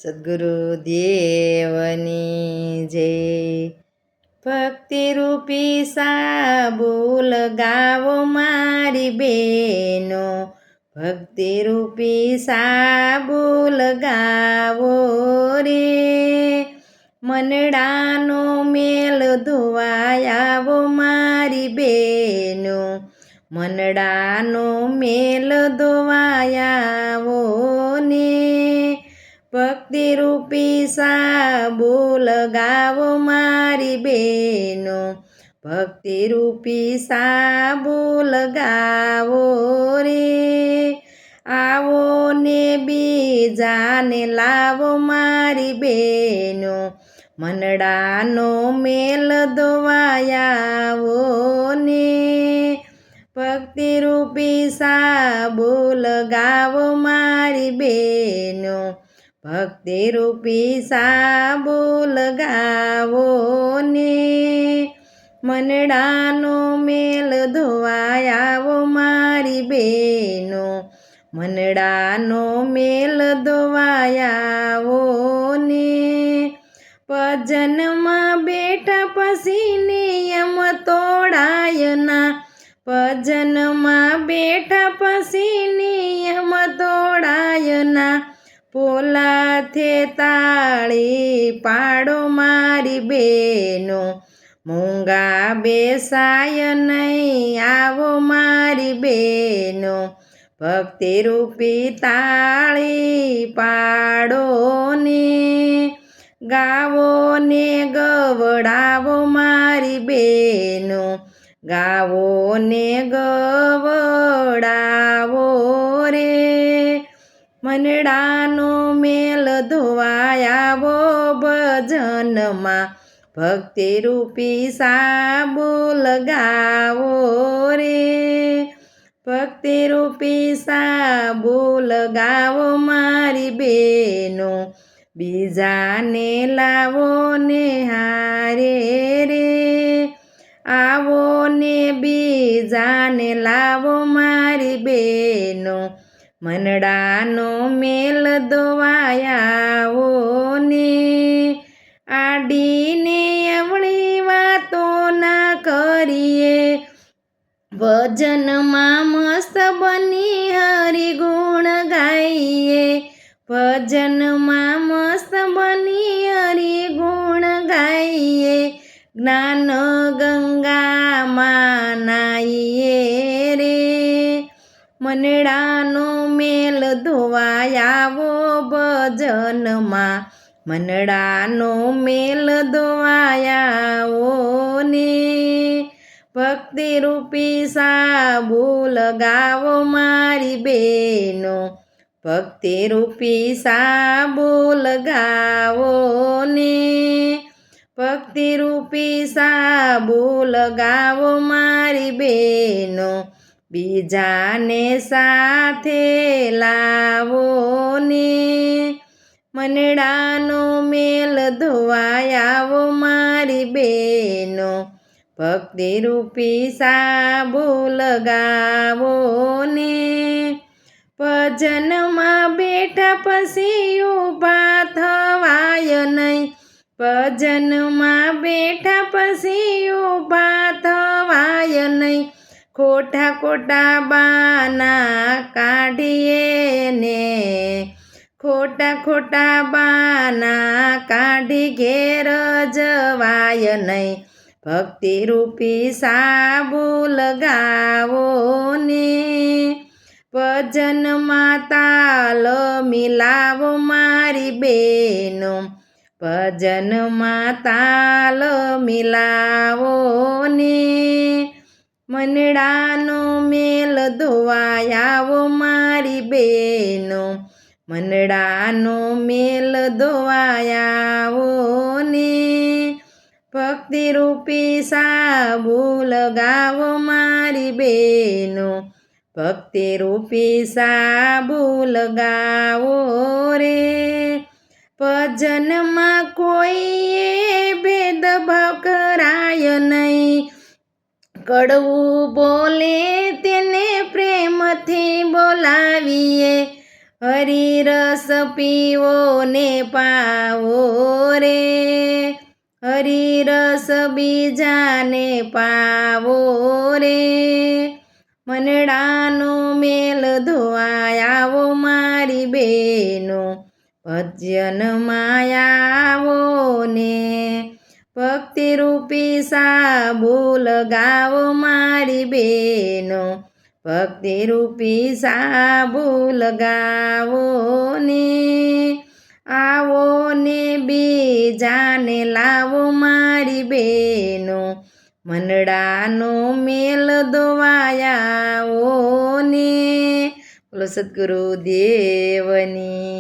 સદ્ગુરુદેવની જય। ભક્તિરૂપી સાબુલ ગાવો મારી બેનો, ભક્તિરૂપી સાબુલ ગાવો રે। મનડાનો મેલ ધોવાયાવો મારી બેનો, મનડાનો મેલ ધોવાયાવો ને। ભક્તિરૂપી સાબુલ ગાવો મારી બેનો, ભક્તિરૂપી સાબુલ ગાવો રે। આવો ને બીજાને લાવો મારી બેનો, મનડાનો મેલ ધોવાયાવો ને। ભક્તિરૂપી સાબુલ ગાવો મારી બેનો, ભક્તિરૂપી સાબુલ ગાવો ને। મનડાનો મેલ ધોવાયાવો મારી બેનો, મનડાનો મેલ ધોવાયાવો ને। ભજનમાં બેઠા પછી નિયમ તોડાય ના, ભજનમાં બેઠા પછી નિયમ તોડાય ના। પોલાથે તાળી પાડો મારી બેનો, મૂંગા બેસાય નહીં આવો મારી બેનો, ભક્તિરૂપી તાળી પાડો ને। ગાવો ને ગવડાવો મારી બેનો, ગાવો ને ગવડાવો રે। મનડાનો મેલ ધોવાયાવો ભજનમાં, ભક્તિરૂપી સાબુલ ગાવો રે। ભક્તિરૂપી સાબુલ ગાવો મારી બેનો, બીજાને લાવો ને હારે રે। આવો ને બીજાને લાવો મારી બેનો, મનડાનો મેલ ધોવાયાવો ને। આડીને અવળી વાતો ના કરીએ, ભજનમાં મસ્ત બની હરિગુણ ગાઈએ, ભજનમાં મસ્ત બની હરિગુણ ગાઈએ। જ્ઞાન ગંગામાં નાઈએ રે, મનડાનો મેલ ધોવાયાવો ભજનમાં, મનડાનો મેલ ધોવાયાવો ને। ભક્તિરૂપી સાબુલ ગાવો મારી બેનો, ભક્તિરૂપી સાબુલ ગાવો ને। ભક્તિરૂપી સાબુલ ગાવો મારી બેનો, બીજાને સાથે લાવો ને। મનડાનો મેલ ધોવાયાવો મારી બેનો, ભક્તિરૂપી સાબુલ ગાવો ને। ભજનમાં બેઠા પછી ઊભા થવાય નહીં, ભજનમાં બેઠા પછી ઊભા થવાય નહીં। ખોટા ખોટા બાના કાઢીએ ને, ખોટા ખોટા બાના કાઢી ઘેર જવાય નહીં, ભક્તિરૂપી સાબુલ ગાવો ને। ભજનમાં તાલ મિલાવો મારી બેનો, ભજનમાં તાલ મિલાવો ને। મનડાનો મેલ ધોવાયાવો મારી બેનો, મનડાનો મેલ ધોવાયાવો ને। ભક્તિરૂપી સાબુલ ગાવો મારી બેનો, ભક્તિરૂપી સાબુલ ગાવો રે। ભજનમાં કોઈએ ભેદભાવ કરાય નહીં, કડવું બોલે તેને પ્રેમથી બોલાવીએ, હરિરસ પીવો ને પાવો રે, હરિરસ બીજાને પાવો રે, મનડાનો મેલ ધોવાય આવો મારી બેનો, ભજનમાં આવો ને, ભક્તિરૂપી સાબુ લગાવો મારી બેનો, ભક્તિરૂપી સાબુ લગાવો ને, આવો ને બીજાને લાવો મારી બેનો, મનડાનો મેલ ધોવાયા આવો ને. બોલો સદ્ગુરુ દેવની.